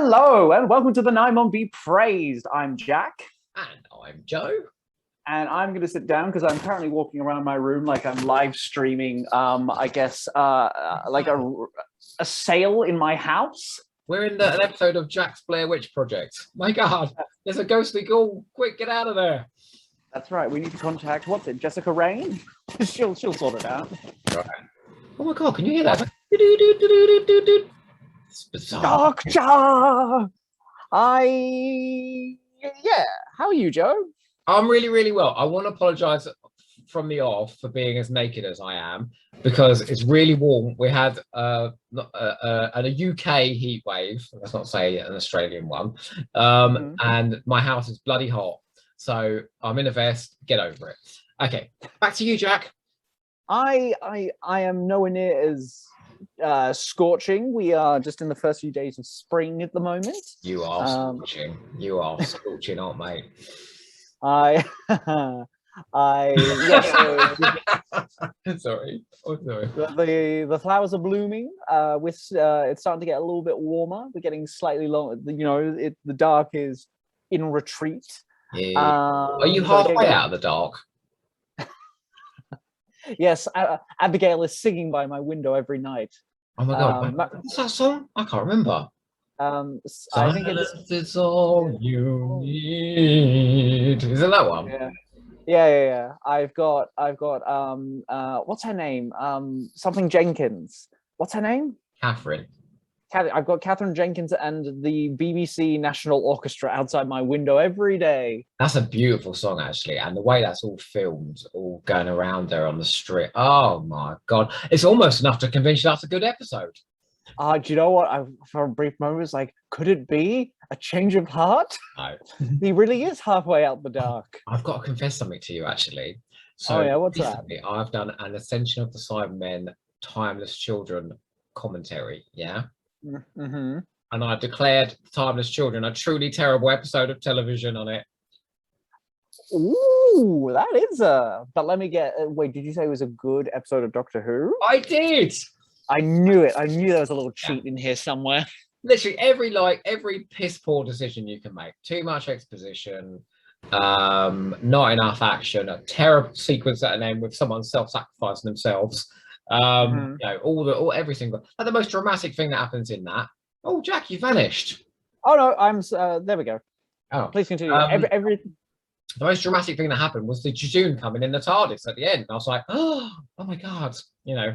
Hello and welcome to the Nimon Be Praised. I'm Jack. And I'm Joe. And I'm going to sit down because I'm currently walking around my room like I'm live streaming, like a sale in my house. We're in an episode of Jack's Blair Witch Project. My God, there's a ghostly ghoul. Quick, get out of there. That's right. We need to contact, what's it, Jessica Rain? she'll sort it out. Right. Oh my God, can you hear that? It's bizarre. Doctor! Yeah. How are you, Joe? I'm really, really well. I want to apologize from the off for being as naked as I am because it's really warm. We had a UK heat wave. Let's not say an Australian one. And my house is bloody hot. So I'm in a vest. Get over it. Okay, back to you, Jack. I am nowhere near as scorching. We are just in the first few days of spring at the moment. You are scorching. You are scorching, aren't mate? Yes. Sorry. Oh, sorry. The flowers are blooming. It's starting to get a little bit warmer. We're getting slightly long. You know, the dark is in retreat. Yeah. Are you halfway out of the dark? Yes, Abigail is singing by my window every night. Oh my God, what's that song? I can't remember. I think it's all you need. Is it that one? Yeah. I've got what's her name? Something Jenkins. What's her name? Catherine. I've got Catherine Jenkins and the BBC National Orchestra outside my window every day. That's a beautiful song, actually, and the way that's all filmed, all going around there on the street. Oh my God, it's almost enough to convince you that's a good episode. Do you know what? For a brief moment, was like, could it be a change of heart? No. He really is halfway out the dark. I've got to confess something to you, actually. So, yeah, what's that? I've done an Ascension of the Cybermen, Timeless Children commentary, yeah? Mm-hmm. And I declared Timeless Children a truly terrible episode of television on it. Ooh, that is but let me get, wait, did you say it was a good episode of Doctor Who? I did! I knew it. I knew there was a little cheat in here somewhere. Literally every piss poor decision you can make. Too much exposition, not enough action, a terrible sequence at an end with someone self-sacrificing themselves. You know, everything. Like the most dramatic thing that happens in that. Oh, Jack, you vanished. Oh no, I'm there we go. Oh, please continue. The most dramatic thing that happened was the Jejune coming in the TARDIS at the end. I was like, oh my God, you know.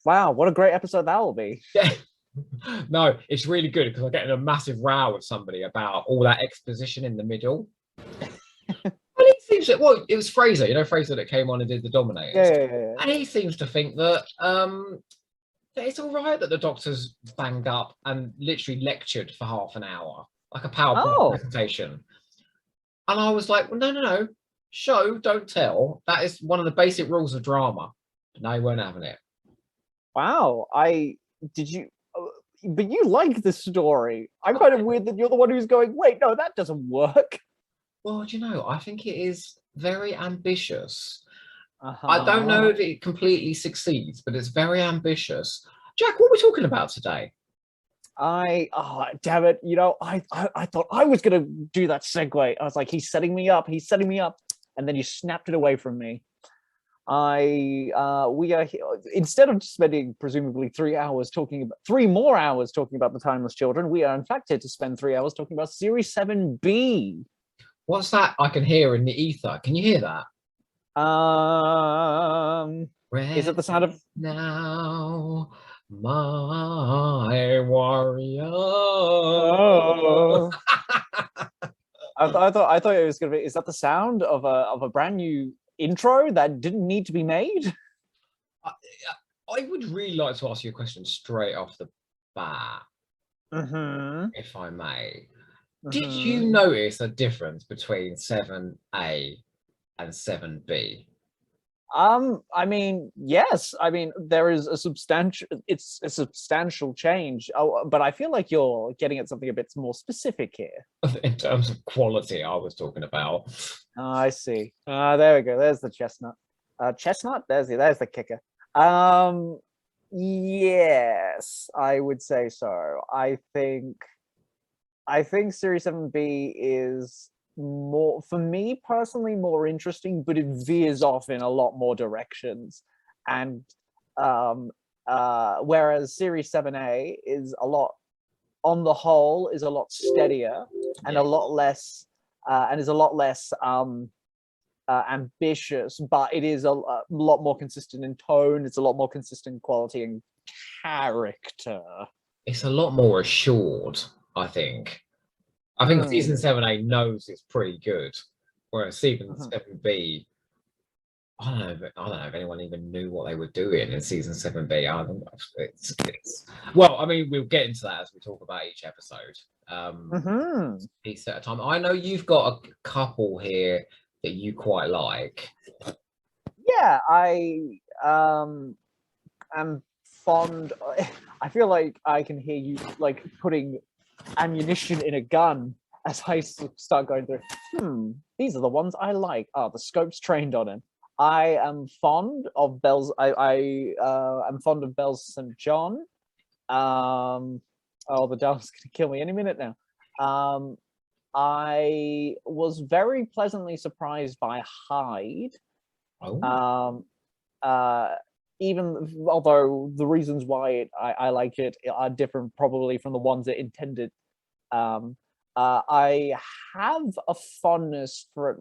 Wow, what a great episode that will be. Yeah. No, it's really good because I'm getting a massive row with somebody about all that exposition in the middle. And he seems that, well, it was Fraser, you know, Fraser that came on and did the Dominators. Yeah. And he seems to think that it's all right that the Doctor's banged up and literally lectured for half an hour, like a PowerPoint presentation. And I was like, well, no. Show, don't tell. That is one of the basic rules of drama. But no, he weren't having it. Wow, but you like this story. I find it weird that you're the one who's going, wait, no, that doesn't work. Well, do you know, I think it is very ambitious. I don't know if it completely succeeds, but it's very ambitious. Jack, what are we talking about today? Damn it, you know, I thought I was gonna do that segue. I was like, he's setting me up, and then you snapped it away from me. We are here, instead of spending presumably 3 more hours talking about the Timeless Children, we are in fact here to spend 3 hours talking about Series 7B. What's that I can hear in the ether? Can you hear that? Is it the sound of now, my warrior? I thought it was gonna be. Is that the sound of a brand new intro that didn't need to be made? I would really like to ask you a question straight off the bat, if I may. Did you notice a difference between 7A and 7B? I mean, yes. I mean, there is a substantial change. But I feel like you're getting at something a bit more specific here. In terms of quality, I was talking about. I see. There we go. There's the chestnut. Chestnut. There's the kicker. Yes, I would say so. I think I think Series 7B is more, for me personally, more interesting, but it veers off in a lot more directions. And whereas Series 7A is a lot, on the whole, is a lot steadier and a lot less, and is a lot less ambitious, but it is a lot more consistent in tone. It's a lot more consistent in quality and character. It's a lot more assured, I think. I think season 7A knows it's pretty good, whereas season 7B, I don't know if anyone even knew what they were doing in season 7B. Well, I mean, we'll get into that as we talk about each episode. Each at a time. I know you've got a couple here that you quite like. Yeah, I am fond. I feel like I can hear you like putting ammunition in a gun as I start going through. These are the ones I like. Oh, the scope's trained on him. I am fond of Bells. I am fond of Bells St. John. Oh, the dog's gonna kill me any minute now. I was very pleasantly surprised by Hyde. Even although the reasons why I like it are different probably from the ones it intended. I have a fondness for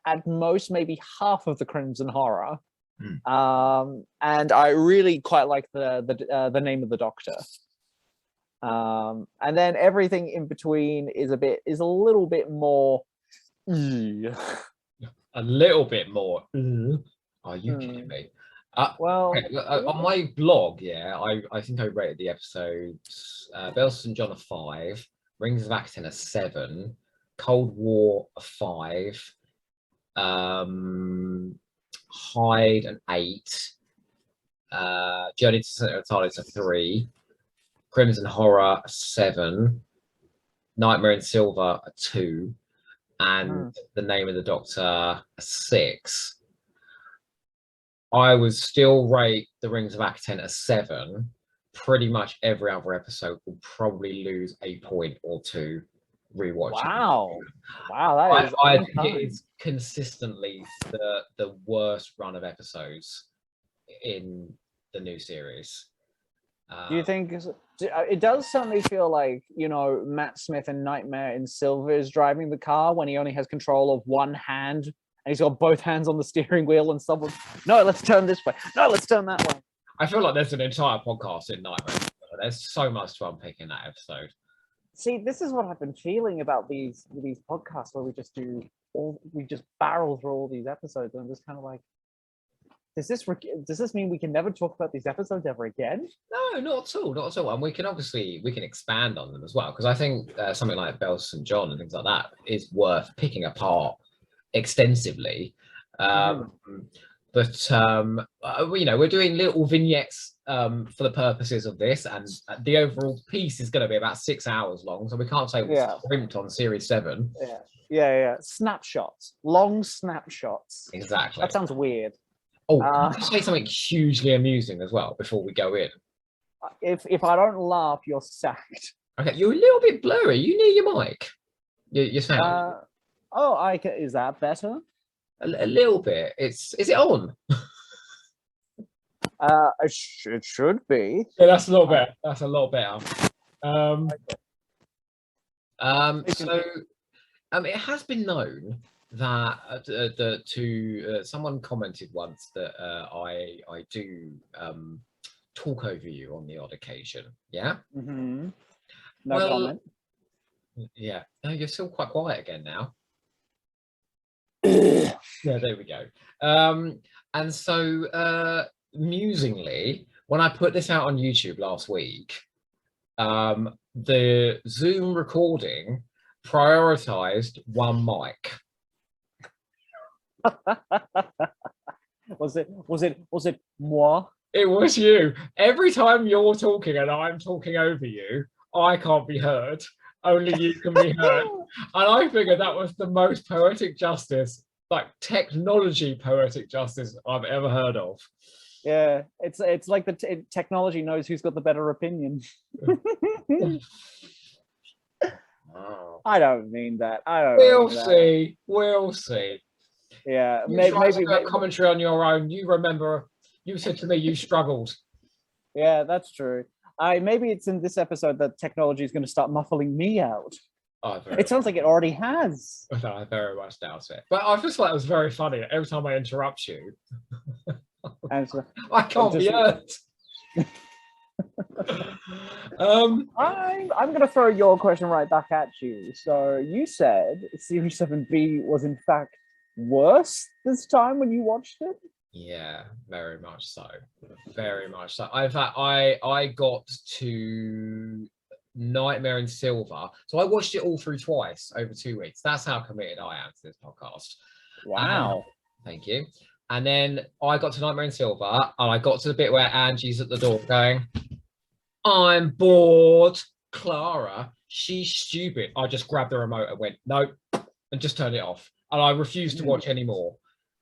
at most maybe half of the Crimson Horror, and I really quite like the Name of the Doctor. And then everything in between is a little bit more. A little bit more. Are you kidding me? Well, on my blog, I think I rated the episodes Bells St. John a 5, Rings of Akaten a 7, Cold War a 5, Hyde an 8, Journey to Center of TARDIS a 3, Crimson Horror a 7, Nightmare in Silver a 2, and The Name of the Doctor a 6. I would still rate The Rings of Akaten a 7. Pretty much every other episode will probably lose a point or two rewatching. Wow, that is. I think it is consistently the worst run of episodes in the new series. Do you think it does certainly feel like, you know, Matt Smith in Nightmare in Silver is driving the car when he only has control of one hand, and he's got both hands on the steering wheel, and someone, no, let's turn this way, no, let's turn that way. I feel like there's an entire podcast in Nightmare. There's so much to unpick in that episode. See, this is what I've been feeling about these podcasts where we just barrel through all these episodes, and I'm just kind of like, does this mean we can never talk about these episodes ever again? No, not at all. And we can expand on them as well, because I think something like Bells St. John and things like that is worth picking apart extensively. But you know, we're doing little vignettes for the purposes of this, and the overall piece is going to be about 6 hours long, so we can't say we're scrimped on series 7. Yeah. Snapshots, long snapshots. Exactly. That sounds weird. Oh, can I say something hugely amusing as well before we go in? If I don't laugh, you're sacked. Okay, you're a little bit blurry. You near your mic. Your sound. Is that better? A little bit. Is it on? It should be. Yeah, that's a lot better. That's a lot better. It has been known that someone commented once that I do talk over you on the odd occasion. Yeah. No comment. Yeah. No, you're still quite quiet again now. Yeah, there we go. And so musingly, when I put this out on YouTube last week, the Zoom recording prioritized one mic. Was it moi? It was you. Every time you're talking and I'm talking over you, I can't be heard. Only you can be heard. And I figured that was the most poetic justice, like technology poetic justice I've ever heard of. Yeah, it's like the technology knows who's got the better opinion. Oh. I don't mean that. I don't We'll mean that. see. We'll see. Yeah, You maybe, try to maybe, do a commentary on your own. You remember, you said to me you struggled. yeah, that's true. Maybe it's in this episode that technology is going to start muffling me out. It sounds like it already has. I very much doubt it. But I just thought it was very funny. Every time I interrupt you, And so, I can't be hurt. I'm going to throw your question right back at you. So you said Series 7B was in fact worse this time when you watched it? Yeah, very much so. Very much so. In fact, I got to Nightmare in Silver. So I watched it all through twice over 2 weeks. That's how committed I am to this podcast. Wow. Thank you. And then I got to Nightmare in Silver, and I got to the bit where Angie's at the door going, I'm bored. Clara, she's stupid. I just grabbed the remote and went, nope, and just turned it off. And I refused to watch anymore.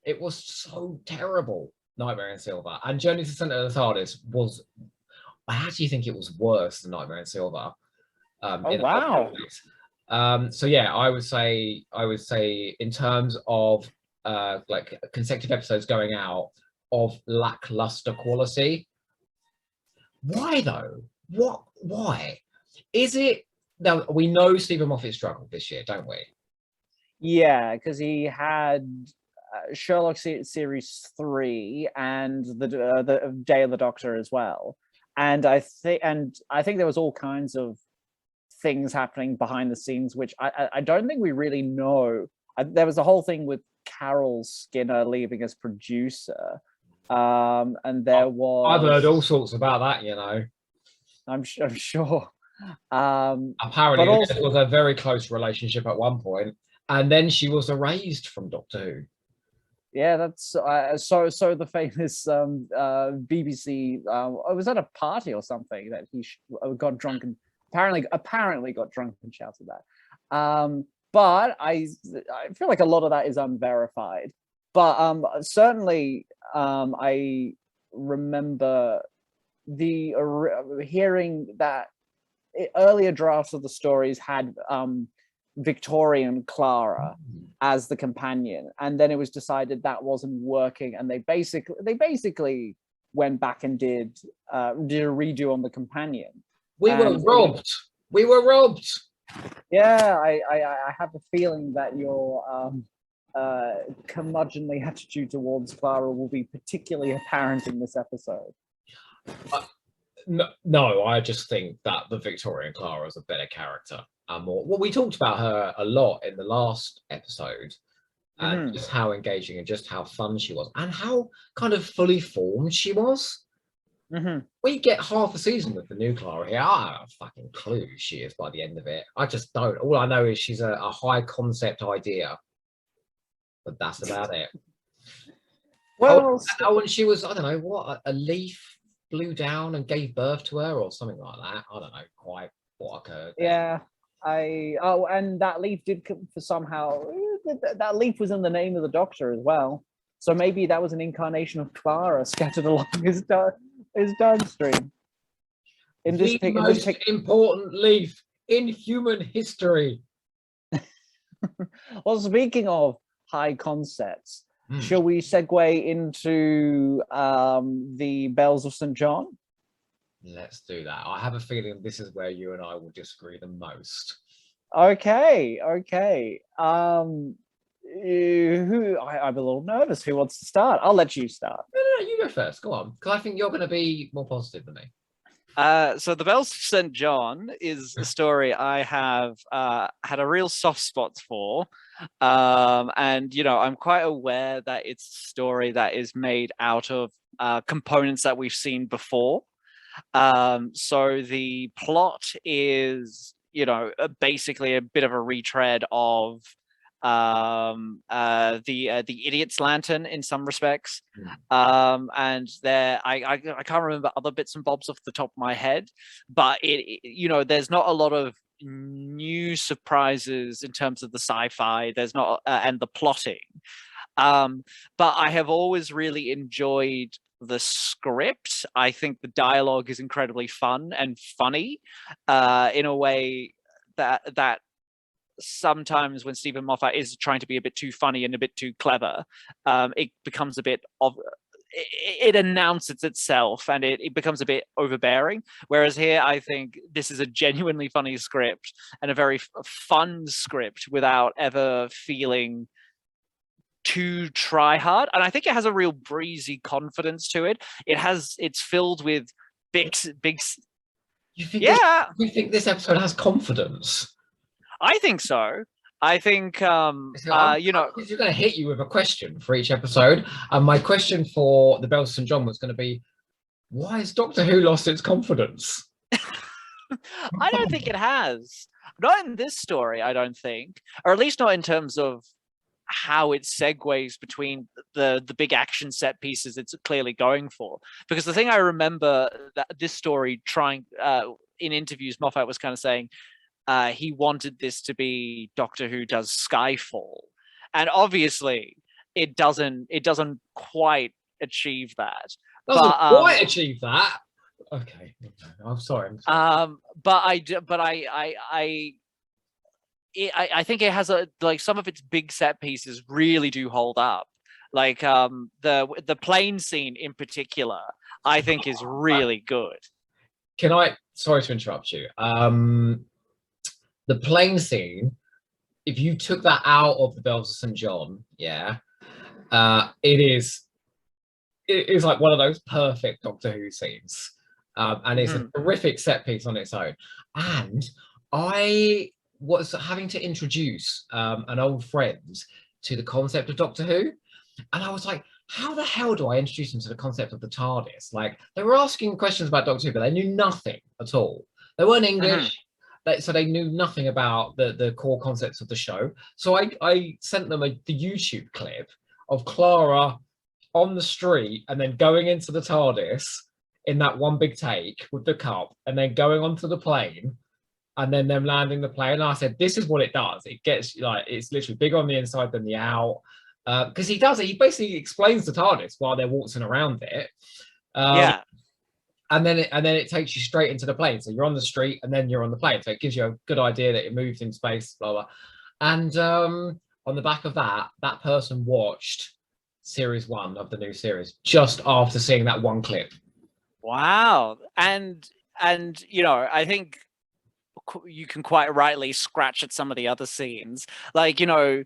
It was so terrible, Nightmare in Silver. And Journey to the Center of the TARDIS was, I actually think it was worse than Nightmare in Silver. Oh, wow. So yeah, I would say in terms of like consecutive episodes going out of lackluster quality. Why though? Why? Is it now we know Stephen Moffat struggled this year, don't we? Yeah, because he had Sherlock Series 3 and the Day of the Doctor as well. And I think there was all kinds of things happening behind the scenes, which I don't think we really know. There was a whole thing with Carol Skinner leaving as producer, and there was. I've heard all sorts about that, you know. I'm sure. Apparently, there was a very close relationship at one point, and then she was erased from Doctor Who. Yeah, that's so the famous BBC. I was at a party or something that he got drunk and apparently got drunk and shouted that. But I feel like a lot of that is unverified. But certainly, I remember hearing that earlier drafts of the stories had Victorian Clara as the companion, and then it was decided that wasn't working, and they basically went back and did a redo on the companion. We were robbed. We were robbed. Yeah, I have a feeling that your curmudgeonly attitude towards Clara will be particularly apparent in this episode. No, I just think that the Victorian Clara is a better character. Well, we talked about her a lot in the last episode, and just how engaging and just how fun she was, and how kind of fully formed she was. We get half a season with the new Clara here. I don't have a fucking clue who she is by the end of it. I just don't. All I know is she's a high concept idea, but that's about it. Well, and she was, I don't know, what, a leaf blew down and gave birth to her or something like that. I don't know quite what occurred there. Yeah, and that leaf did somehow, that leaf was in the name of the Doctor as well. So maybe that was an incarnation of Clara scattered along his downstream. The most important leaf in human history. Well, speaking of high concepts, shall we segue into the Bells of St. John? Let's do that. I have a feeling this is where you and I will disagree the most. Okay. I'm a little nervous. Who wants to start? I'll let you start. No, you go first. Go on, because I think you're going to be more positive than me. So the Bells of St. John is a story I have had a real soft spot for. And, I'm quite aware that it's a story that is made out of components that we've seen before. So the plot is, basically a bit of a retread of the Idiot's Lantern in some respects. And I can't remember other bits and bobs off the top of my head, but there's not a lot of new surprises in terms of the sci-fi. There's not and the plotting. But I have always really enjoyed the script. I think the dialogue is incredibly fun and funny in a way that sometimes when Stephen Moffat is trying to be a bit too funny and a bit too clever, it becomes a bit of it announces itself and it becomes a bit overbearing. Whereas here, I think this is a genuinely funny script and a very fun script without ever feeling too try hard. And I think it has a real breezy confidence to it. It's filled with big. You think Yeah, you think this episode has confidence? I think so. I think You're going to hit you with a question for each episode, and my question for the Bells of St. John was going to be, why has Doctor Who lost its confidence? I don't think it has. Not in this story, I don't think, or at least not in terms of how it segues between the big action set pieces it's clearly going for. Because the thing I remember that this story trying in interviews, Moffat was kind of saying he wanted this to be Doctor Who does Skyfall, and obviously it doesn't quite achieve that. Doesn't quite achieve that. Okay, I'm sorry. But I think it has like some of its big set pieces really do hold up. Like the plane scene in particular, I think is really good. Sorry to interrupt you. The plane scene, if you took that out of the Bells of St. John, it is like one of those perfect Doctor Who scenes. And it's a terrific set piece on its own. And I was having to introduce an old friend to the concept of Doctor Who. And I was like, how the hell do I introduce them to the concept of the TARDIS? Like, they were asking questions about Doctor Who, but they knew nothing at all. They weren't English. So they knew nothing about the core concepts of the show. So I sent them the YouTube clip of Clara on the street and then going into the TARDIS in that one big take with the cup and then going onto the plane and then them landing the plane. And I said, this is what it does. It gets like, it's literally bigger on the inside than the out. Because he does it. He basically explains the TARDIS while they're waltzing around it. And then it takes you straight into the plane. So you're on the street and then you're on the plane. So it gives you a good idea that it moves in space, blah, blah. And on the back of that person watched series 1 of the new series just after seeing that one clip. Wow. And I think you can quite rightly scratch at some of the other scenes, like the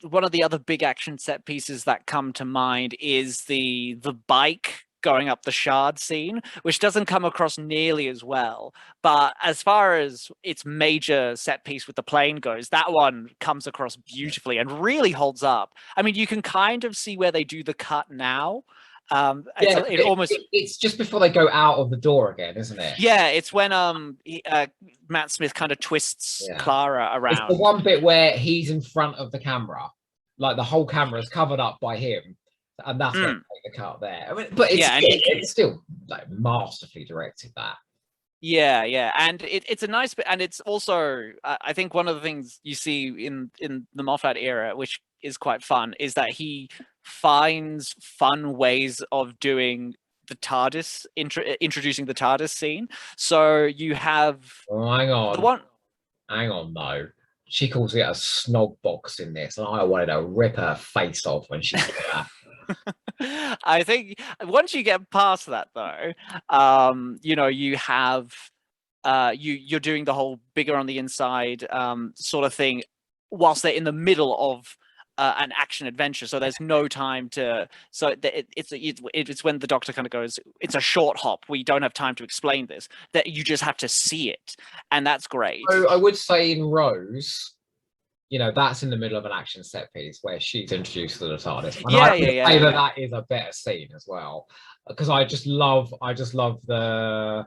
one of the other big action set pieces that come to mind is the bike going up the shard scene, which doesn't come across nearly as well, but as far as its major set piece with the plane goes, that one comes across beautifully and really holds up. I mean, you can kind of see where they do the cut now. It's just before they go out of the door again, isn't it? Yeah, it's when Matt Smith kind of twists Clara around. It's the one bit where he's in front of the camera, like the whole camera is covered up by him, and that's when they take the cut there. I mean, but it's still like masterfully directed. That. Yeah, and it's a nice bit, and it's also I think one of the things you see in the Moffat era, which is quite fun, is that he finds fun ways of doing the TARDIS, introducing the TARDIS scene. So you have hang on, the one. Hang on, though. She calls it a snog box in this, and I wanted to rip her face off when she did that. I think once you get past that, though, you have you're doing the whole bigger on the inside sort of thing, whilst they're in the middle of an action adventure. So there's no time to. So it's when the Doctor kind of goes, it's a short hop. We don't have time to explain this. That you just have to see it, and that's great. So I would say in Rose, that's in the middle of an action set piece where she's introduced to the TARDIS. And I would say that is a better scene as well, because I just love the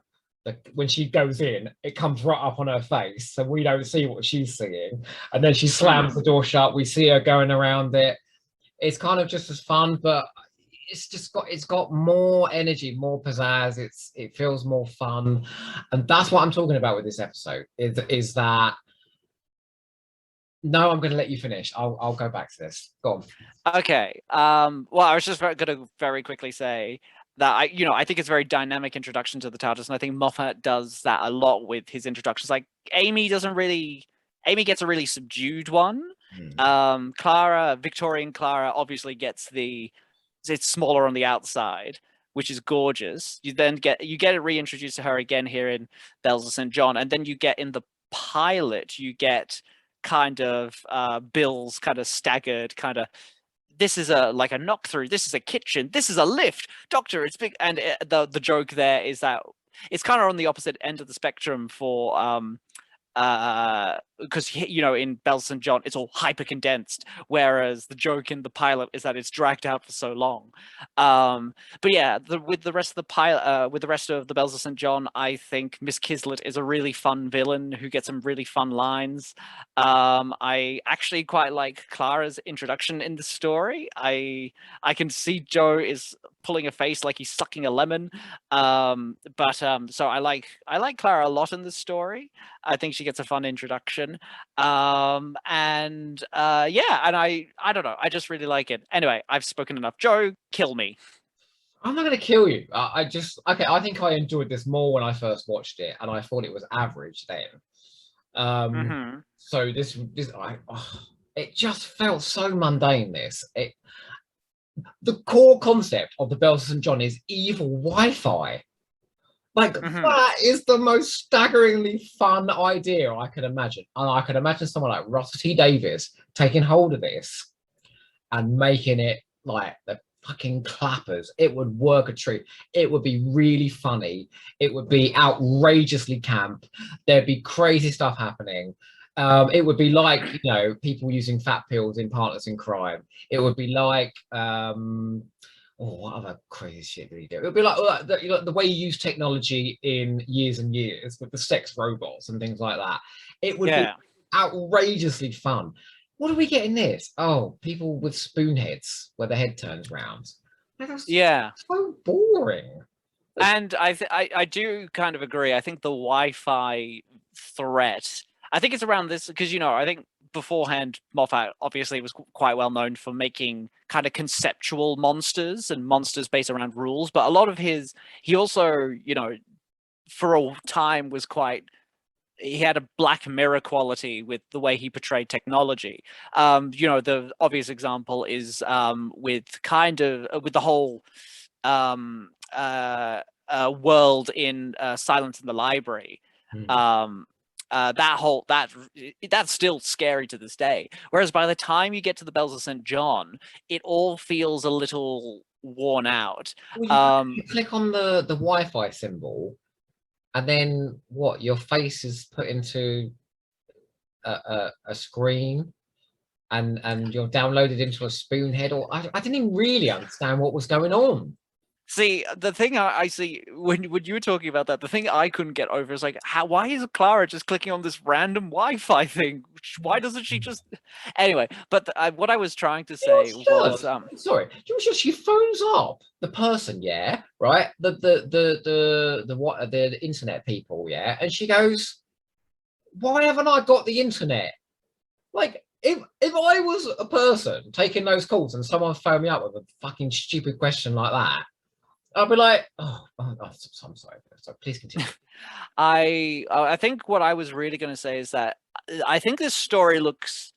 when she goes in, it comes right up on her face, so we don't see what she's seeing, and then she slams the door shut. We see her going around it. It's kind of just as fun, but it's got more energy, more pizzazz. It feels more fun, and that's what I'm talking about with this episode. Is that. No, I'm going to let you finish. I'll go back to this. Go on. Okay. Well, I was just going to very quickly say, that I think it's a very dynamic introduction to the TARDIS, and I think Moffat does that a lot with his introductions. Like Amy gets a really subdued one. Victorian Clara obviously gets it's smaller on the outside, which is gorgeous. You get it reintroduced to her again here in Bells of St. John, and then you get in the pilot, you get kind of Bill's kind of staggered kind of, this is a knock through, this is a kitchen, this is a lift, doctor, it's big. And the joke there is that it's kind of on the opposite end of the spectrum for because in Bells St. John it's all hyper condensed, whereas the joke in the pilot is that it's dragged out for so long. But yeah, with the rest of the pilot, with the rest of the Bells of St. John, I think Miss Kislet is a really fun villain who gets some really fun lines. I actually quite like Clara's introduction in the story. I can see Joe is pulling a face like he's sucking a lemon. So I like Clara a lot in this story. I think she gets a fun introduction. Yeah, and I don't know. I just really like it. Anyway, I've spoken enough. Joe, kill me. I'm not going to kill you. I think I enjoyed this more when I first watched it, and I thought it was average then. So it just felt so mundane. The core concept of the Bells of St. John is evil Wi-Fi. Like, that is the most staggeringly fun idea I could imagine. And I could imagine someone like Russell T Davies taking hold of this and making it like the fucking clappers. It would work a treat. It would be really funny. It would be outrageously camp. There'd be crazy stuff happening. It would be like, people using fat pills in Partners in Crime. It would be like, what other crazy shit did he do? It would be like the way you use technology in Years and Years with the sex robots and things like that. It would be outrageously fun. What do we get in this? Oh, people with spoon heads where the head turns round. That's so boring. And I do kind of agree. I think the Wi-Fi threat, I think it's around this because I think beforehand Moffat obviously was quite well known for making kind of conceptual monsters and monsters based around rules, but a lot of he also for a time was he had a Black Mirror quality with the way he portrayed technology. The obvious example is with the whole world in Silence in the Library. That's still scary to this day. Whereas by the time you get to the Bells of St. John, it all feels a little worn out. You click on the Wi-Fi symbol, and then your face is put into a screen, and you're downloaded into a spoonhead. Or I didn't even really understand what was going on. See, the thing I see when you were talking about that, the thing I couldn't get over is like, why is Clara just clicking on this random Wi-Fi thing? Why doesn't she just? Anyway, but what I was trying to say was, sorry, she phones up the person, right? The internet people, and she goes, "Why haven't I got the internet?" Like, if I was a person taking those calls and someone phoned me up with a fucking stupid question like that, I'll be like, I'm sorry. So please continue. I think what I was really going to say is that I think this story looks,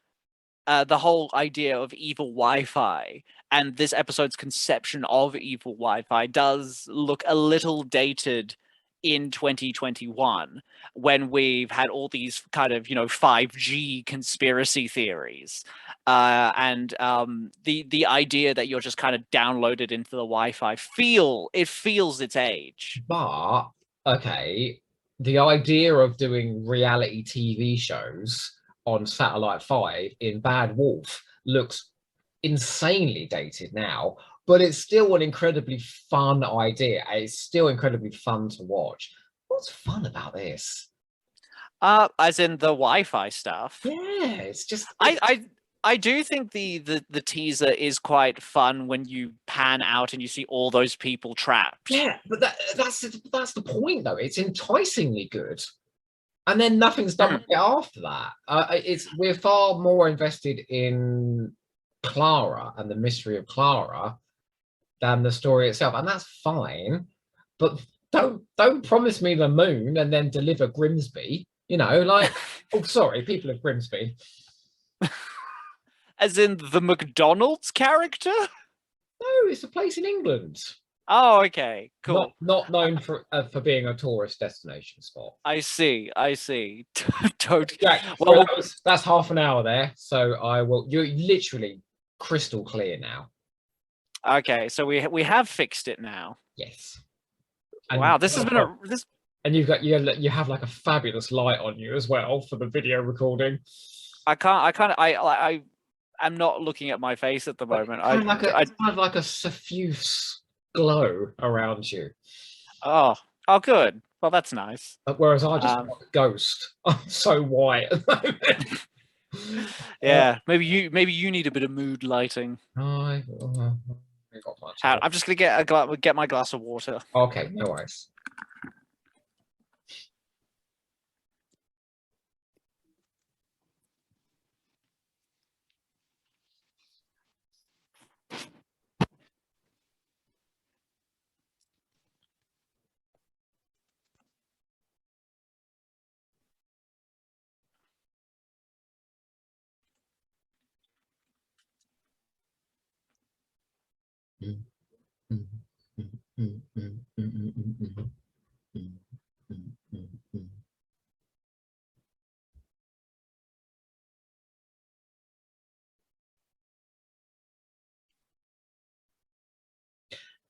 the whole idea of evil Wi-Fi and this episode's conception of evil Wi-Fi does look a little dated in 2021 when we've had all these kind of 5G conspiracy theories, and the idea that you're just kind of downloaded into the Wi-Fi feels its age. But okay, the idea of doing reality TV shows on Satellite 5 in Bad Wolf looks insanely dated now, but it's still an incredibly fun idea. It's still incredibly fun to watch. What's fun about this? As in the Wi-Fi stuff. Yeah, it's just I do think the teaser is quite fun when you pan out and you see all those people trapped. Yeah, but that's the point though. It's enticingly good. And then nothing's done with it after that. We're far more invested in Clara and the mystery of Clara than the story itself, and that's fine. But don't promise me the moon and then deliver Grimsby. You know, like, oh, sorry, people of Grimsby. As in the McDonald's character? No, it's a place in England. Oh, okay, cool. Not known for being a tourist destination spot. I see. Totally. Jack, Well, that's half an hour there, so I will. You're literally crystal clear now. okay, so we have fixed it now. Yes. Wow, this has been this. And you have like a fabulous light on you as well for the video recording. I'm not looking at my face at the moment. It's kind of like a suffuse glow around you. Oh, good. Well, that's nice. Whereas I just look like a ghost. I'm so white at the moment. Yeah, maybe you need a bit of mood lighting. I got much. I'm just gonna get my glass of water. Okay, no worries.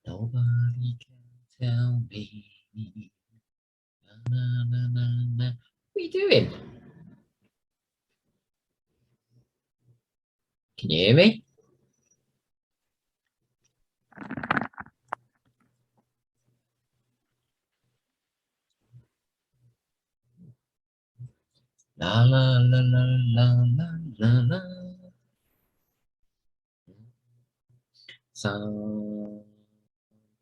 Nobody can tell me. Na, na, na, na. What are you doing? Can you hear me? La la la la la la la la. Some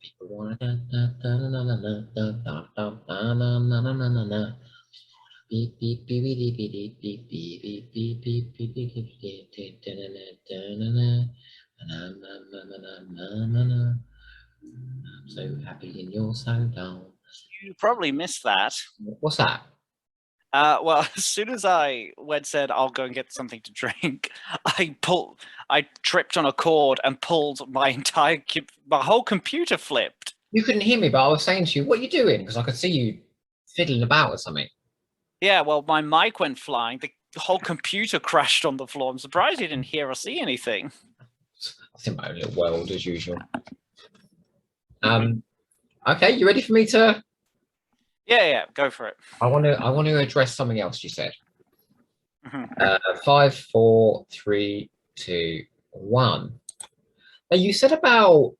people wanna da da da da da da da da da da na na na na na na. Beep beep beep beep beep beep beep beep beep beep beep beep beep da da da da da na na na na na na na. I'm so happy and you're so down. You probably missed that. What's that? Well, as soon as I said I'll go and get something to drink, I tripped on a cord and pulled my whole computer flipped. You couldn't hear me, but I was saying to you, what are you doing? Because I could see you fiddling about with something. Yeah, well, my mic went flying. The whole computer crashed on the floor. I'm surprised you didn't hear or see anything. I think my own little world as usual. Okay, you ready for me to? Yeah, go for it. I want to address something else you said. Mm-hmm. 5, 4, 3, 2, 1. Now you said about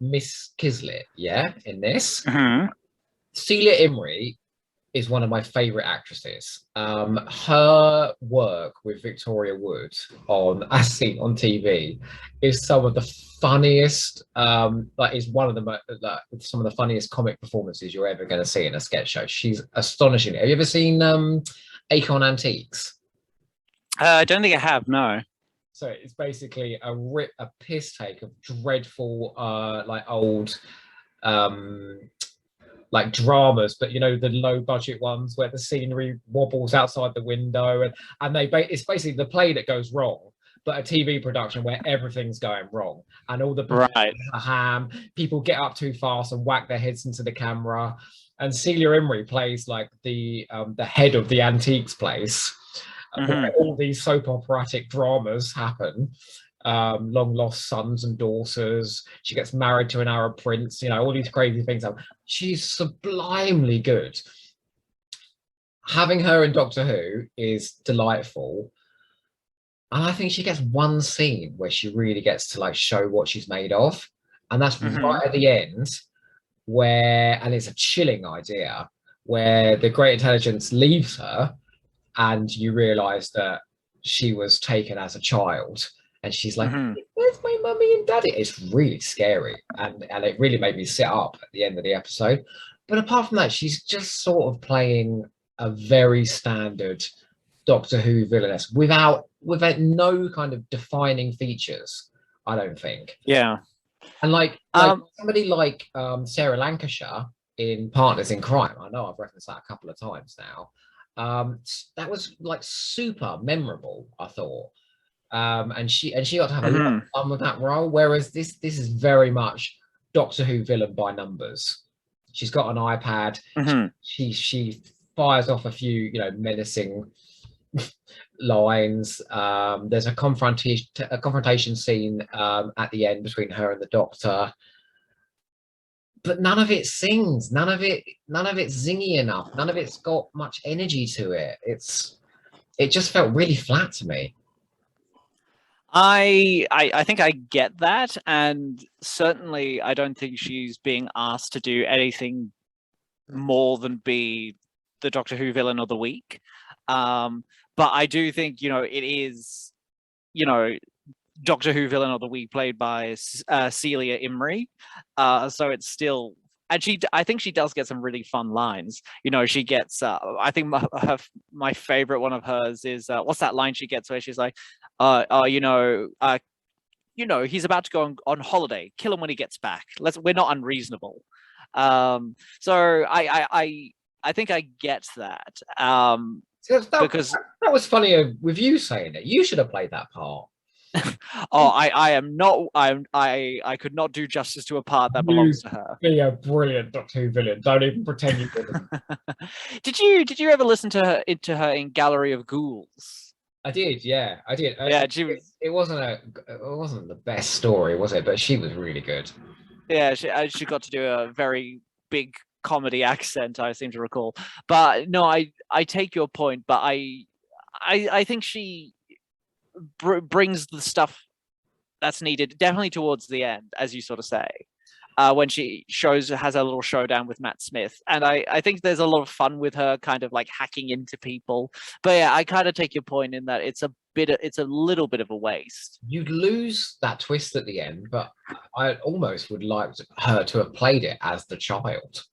Miss Kislet, yeah, in this. Mm-hmm. Celia Imrie is one of my favorite actresses. Her work with Victoria Wood as seen on TV is some of the funniest, is one of the some of the funniest comic performances you're ever going to see in a sketch show. She's astonishing. Have you ever seen Acorn Antiques? I don't think I have, no. So it's basically a piss take of dreadful old like dramas, but you know, the low budget ones where the scenery wobbles outside the window, and it's basically the play that goes wrong, but a TV production where everything's going wrong and all the right are ham, people get up too fast and whack their heads into the camera, and Celia Imrie plays like the head of the antiques place. Where all these soap operatic dramas happen. Long lost sons and daughters. She gets married to an Arab prince. You know, all these crazy things happen. She's sublimely good. Having her in Doctor Who is delightful. And I think she gets one scene where she really gets to like show what she's made of. And that's right at the end and it's a chilling idea, where the Great Intelligence leaves her and you realise that she was taken as a child. And she's like, where's my mummy and daddy? It's really scary. And it really made me sit up at the end of the episode. But apart from that, she's just sort of playing a very standard Doctor Who villainess without no kind of defining features, I don't think. Yeah. And like Um, somebody like Sarah Lancashire in Partners in Crime, I know I've referenced that a couple of times now. That was like super memorable, I thought. And she got to have a lot of mhm, fun with that role. Whereas this is very much Doctor Who villain by numbers. She's got an iPad. mhm. She fires off a few, menacing lines. There's a confrontation scene at the end between her and the Doctor, but none of it sings. None of it's zingy enough. None of it's got much energy to it. It just felt really flat to me. I think I get that, and certainly I don't think she's being asked to do anything more than be the Doctor Who villain of the week. But I do think it is you know Doctor Who villain of the week played by Celia Imrie. So it's still, and I think she does get some really fun lines. She gets. I think my favorite one of hers is what's that line she gets where she's like, he's about to go on holiday. Kill him when he gets back. We're not unreasonable. So I think I get that. So that, Because that was funnier with you saying it. You should have played that part. I am not I could not do justice to a part that You belongs to her. be a brilliant Doctor Who villain. Don't even pretend you didn't. Did you ever listen to her in Gallery of Ghouls? I did, yeah, I did. Yeah, she was. It wasn't the best story, was it? But she was really good. Yeah, she got to do a very big comedy accent, I seem to recall. But no, I take your point, but I think she brings the stuff that's needed definitely towards the end, as you sort of say. When she has a little showdown with Matt Smith, and I think there's a lot of fun with her kind of like hacking into people. But yeah, I kind of take your point in that it's a little bit of a waste. You'd lose that twist at the end, but I almost would like her to have played it as the child,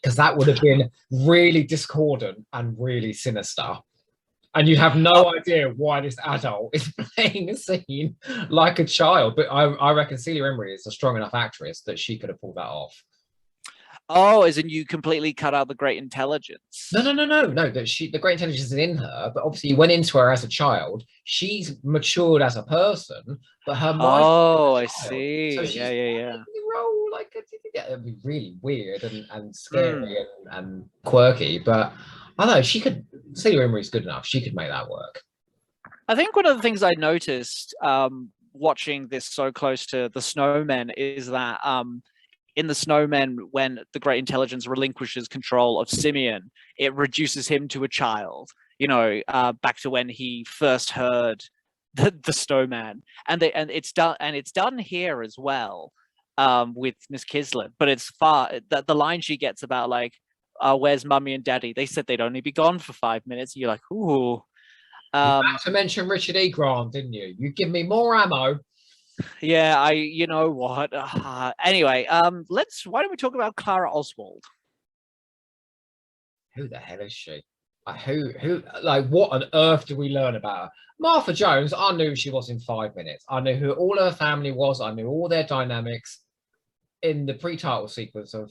because that would have been really discordant and really sinister. And you have no idea why this adult is playing a scene like a child. But I reckon Celia Imrie is a strong enough actress that she could have pulled that off. Oh, as in you completely cut out the great intelligence. No. That the great intelligence is in her, but obviously you went into her as a child. She's matured as a person, but her mind. Oh, I Child. So see. she's Yeah. role like it'd be really weird and scary and quirky. But I don't know. She could. Celia Imrie's good enough. She could make that work. I think one of the things I noticed watching this so close to the Snowmen is that in the Snowmen, when the Great Intelligence relinquishes control of Simeon, it reduces him to a child. Back to when he first heard the Snowman, and it's done here as well with Miss Kislet. But it's the line she gets about like, "Where's Mummy and Daddy?" They said they'd only be gone for 5 minutes. You're like, ooh. You had to mention Richard E. Grant, didn't you? You give me more ammo. Yeah, you know what? Anyway, why don't we talk about Clara Oswald? Who the hell is she? Like, what on earth do we learn about her? Martha Jones, I knew she was in 5 minutes. I knew who all her family was. I knew all their dynamics in the pre-title sequence of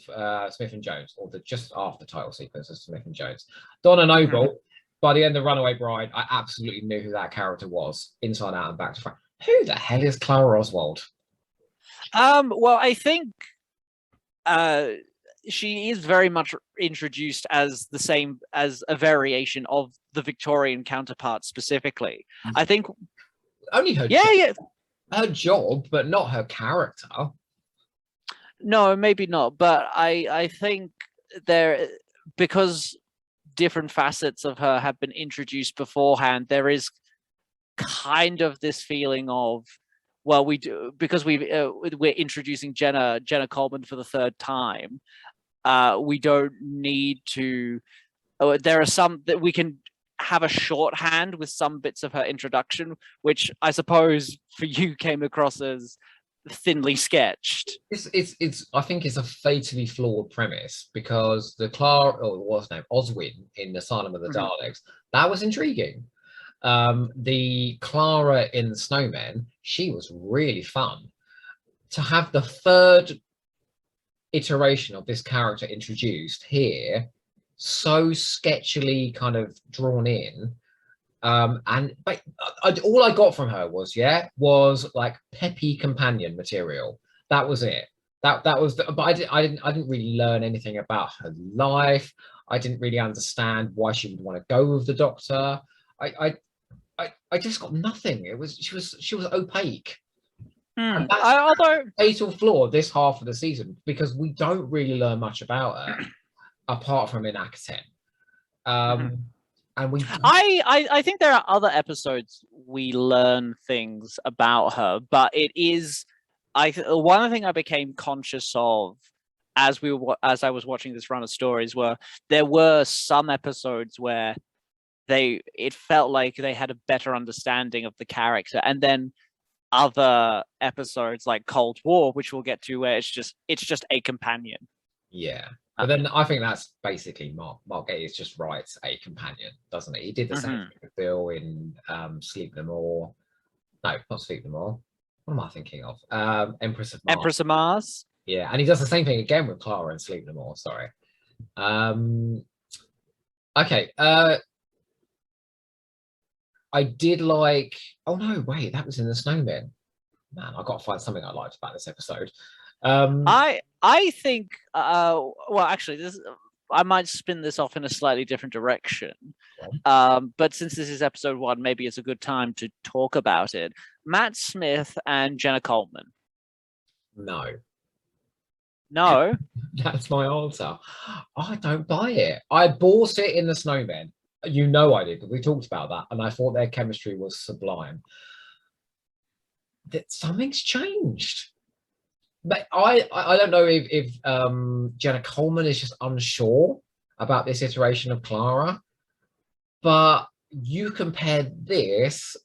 Smith and Jones, or the just after title sequence of Smith and Jones. Donna Noble, by the end of Runaway Bride, I absolutely knew who that character was, inside out and back to front. Who the hell is Clara Oswald? Well, I think she is very much introduced as the same as a variation of the Victorian counterpart specifically. I think only her her job, but not her character. No, maybe not. But I think because different facets of her have been introduced beforehand, there is kind of this feeling of, well, we do because we're introducing Jenna Coleman for the third time. We don't need to. There are some that we can have a shorthand with some bits of her introduction, which I suppose for you came across as thinly sketched. I think it's a fatally flawed premise, because the Clara, or what's her name, Oswin in Asylum of the Daleks, that was intriguing. The Clara in the Snowmen, she was really fun. to have the third iteration of this character introduced here, so sketchily kind of drawn in. But all I got from her was like peppy companion material. That was it. But I didn't really learn anything about her life. I didn't really understand why she would want to go with the Doctor. I just got nothing. She was opaque. And that's Although a fatal flaw of this half of the season, because we don't really learn much about her apart from in Act 10. And I think there are other episodes we learn things about her, but it is one thing I became conscious of as I was watching this run of stories there were some episodes where it felt like they had a better understanding of the character, and then other episodes like Cold War, which we'll get to, where it's just a companion. Yeah. But then I think that's basically Mark Gatiss just writes a companion, doesn't he? He did the same thing with Bill in Sleep No More. No, not Sleep No More. What am I thinking of? Empress of Mars. Empress of Mars. Yeah, and he does the same thing again with Clara in Sleep No More. Sorry. Okay. I did like. Oh no, wait, that was in the Snowmen. Man, I got to find something I liked about this episode. I think well, actually, I might spin this off in a slightly different direction. But since this is episode 1, maybe it's a good time to talk about it. Matt Smith and Jenna Coleman. No. That's my answer. I don't buy it. I bought it in the Snowmen. You know I did, because we talked about that, and I thought their chemistry was sublime. That something's changed. But I don't know if Jenna Coleman is just unsure about this iteration of Clara, but you compare this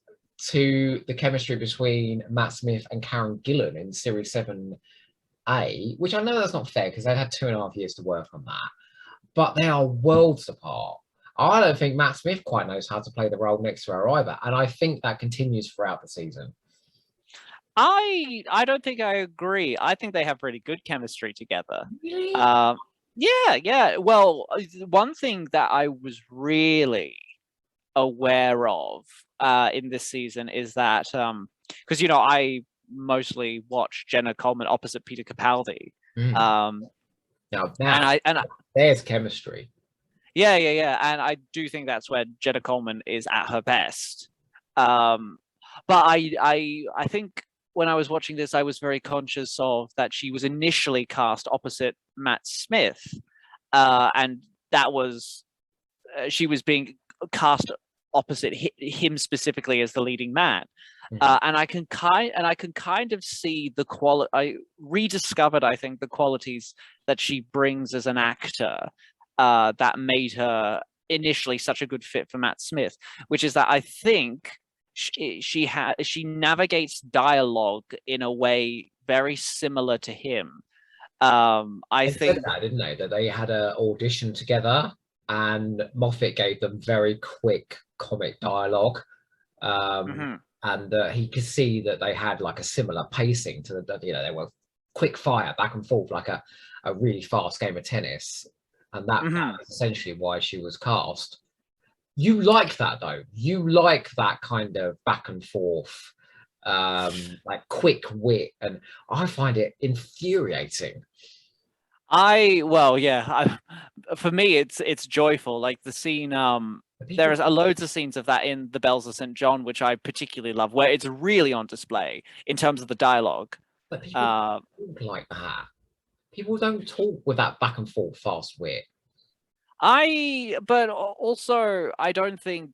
to the chemistry between Matt Smith and Karen Gillan in Series 7A, which I know that's not fair because they'd had 2.5 years to work on that, but they are worlds apart. I don't think Matt Smith quite knows how to play the role next to her either, and I think that continues throughout the season. I don't think I agree. I think they have pretty good chemistry together. Really? Yeah. Well, one thing that I was really aware of in this season is that because I mostly watch Jenna Coleman opposite Peter Capaldi. There's chemistry. Yeah. And I do think that's where Jenna Coleman is at her best. But I think when I was watching this, I was very conscious of that she was initially cast opposite Matt Smith, and that was she was being cast opposite him specifically as the leading man. And I can kind of see the quality. I rediscovered, I think, the qualities that she brings as an actor that made her initially such a good fit for Matt Smith, which is that I think she navigates dialogue in a way very similar to him. I think said that, didn't they? That they had an audition together, and Moffat gave them very quick comic dialogue, and he could see that they had like a similar pacing to the. They were quick fire back and forth like a really fast game of tennis, and that was essentially why she was cast. You like that though. You like that kind of back and forth, like quick wit, and I find it infuriating. For me, it's joyful. Like the scene, there is loads of scenes of that in The Bells of St. John, which I particularly love, where it's really on display in terms of the dialogue. But people don't talk like that. People don't talk with that back and forth fast wit. But also, I don't think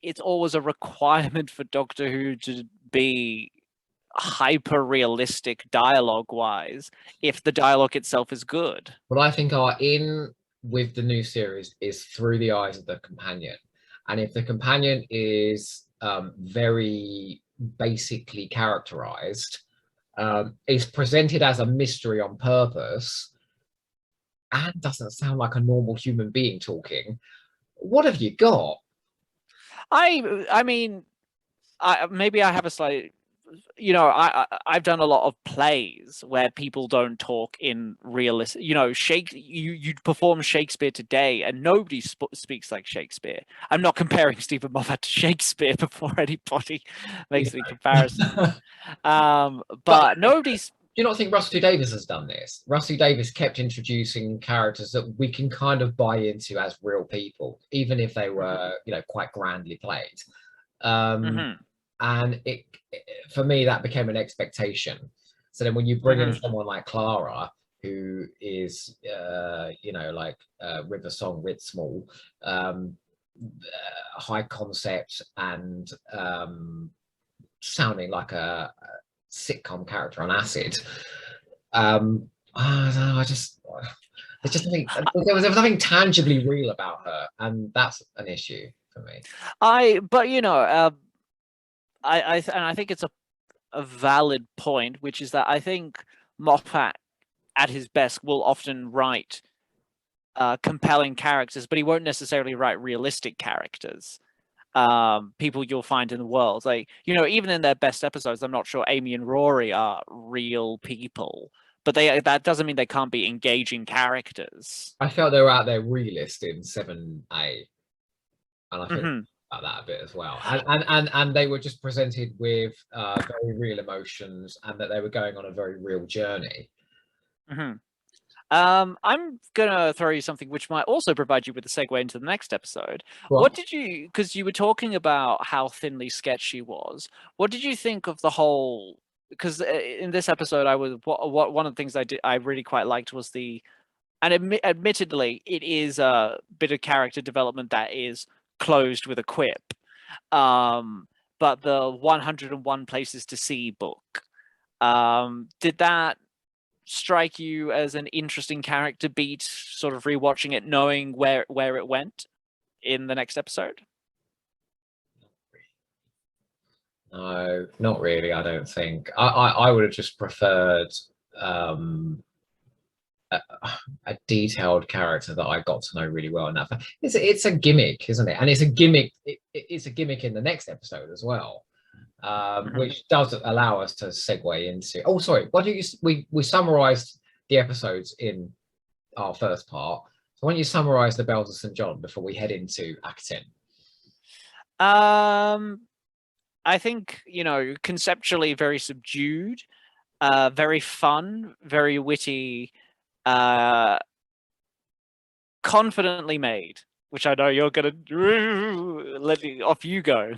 it's always a requirement for Doctor Who to be hyper realistic dialogue wise if the dialogue itself is good. What I think are in with the new series is through the eyes of the companion, and if the companion is very basically characterized, is presented as a mystery on purpose, and doesn't sound like a normal human being talking, what have you got? I mean, maybe I have a slight you know, I've done a lot of plays where people don't talk in realistic, you know, you perform Shakespeare today and nobody speaks like Shakespeare. I'm not comparing Stephen Moffat to Shakespeare before anybody makes any comparison. But But nobody's. do you not think Russell T Davies has done this? Russell T Davies kept introducing characters that we can kind of buy into as real people, even if they were, you know, quite grandly played. And it, for me, that became an expectation. So then when you bring in someone like Clara, who is, you know, like River Song writ small, high concept and sounding like a sitcom character on acid. I don't know, there's just nothing, there was nothing tangibly real about her, and that's an issue for me. But you know, I think it's a valid point, which is that I think Moffat, at his best, will often write compelling characters, but he won't necessarily write realistic characters. People you'll find in the world, like, you know, even in their best episodes, I'm not sure Amy and Rory are real people, but that doesn't mean they can't be engaging characters. I felt they were out there realist in 7A, and I think about that a bit as well. And they were just presented with very real emotions, and that they were going on a very real journey. I'm gonna throw you something which might also provide you with a segue into the next episode. What did you, because you were talking about how thinly sketched she was, what did you think of the whole, because in this episode one of the things I really quite liked was admittedly it is a bit of character development that is closed with a quip, but the 101 Places to See book, did that strike you as an interesting character beat, sort of rewatching it, knowing where it went in the next episode? No, not really. I don't think. I would have just preferred a detailed character that I got to know really well. And that it's a gimmick, isn't it? And it's a gimmick. It's a gimmick in the next episode as well, which does allow us to segue into. Oh, sorry. Why don't we summarized the episodes in our first part. So why don't you summarize the Bells of St. John before we head into Act 10? I think, you know, conceptually very subdued, very fun, very witty, confidently made, which I know you're gonna let off you go.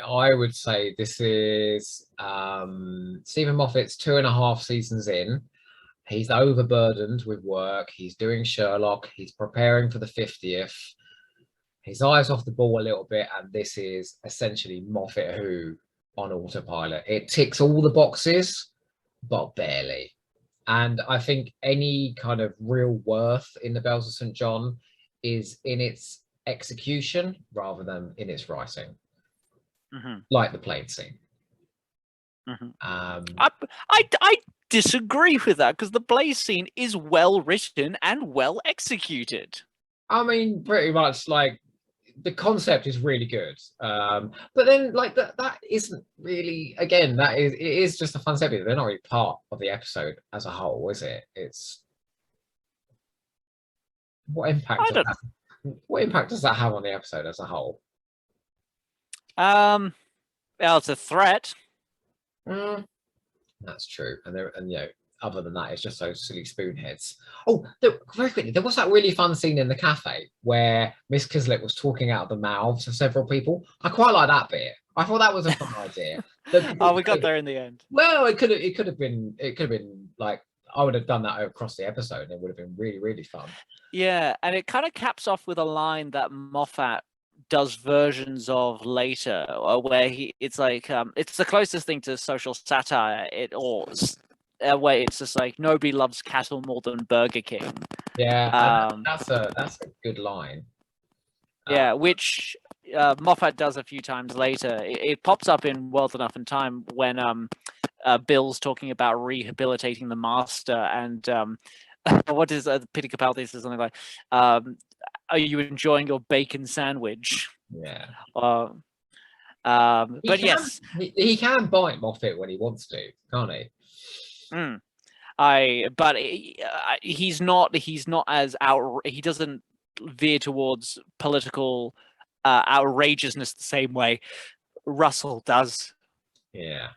I would say this is Stephen Moffat's 2.5 seasons in. He's overburdened with work. He's doing Sherlock. He's preparing for the 50th. His eyes off the ball a little bit, and this is essentially Moffat Who on autopilot. It ticks all the boxes, but barely. And I think any kind of real worth in the Bells of St. John is in its execution rather than in its writing. Like the plane scene. I disagree with that, because the play scene is well written and well executed. I mean, pretty much, like, the concept is really good, but then, like, that isn't really, again, it is just a fun segment. They're not really part of the episode as a whole, is it? It's what impact does that have on the episode as a whole? Well, it's a threat. That's true, and you know, other than that, it's just those silly spoonheads. Oh, very quickly, there was that really fun scene in the cafe where Miss Kislet was talking out of the mouths of several people. I quite like that bit. I thought that was a fun idea. We got there in the end. Well, it could have been like, I would have done that across the episode, and it would have been really, really fun. Yeah, and it kind of caps off with a line that Moffat does versions of later, where it's like it's the closest thing to social satire where it's just like, nobody loves cattle more than Burger King. Yeah, that's a good line. Yeah, which Moffat does a few times later. It pops up in World Enough in Time when Bill's talking about rehabilitating the master, and what is Peter Capaldi says something like, "Are you enjoying your bacon sandwich?" Yeah. But yes, he can bite Moffat when he wants to, can't he? He's not as he doesn't veer towards political outrageousness the same way Russell does. Yeah.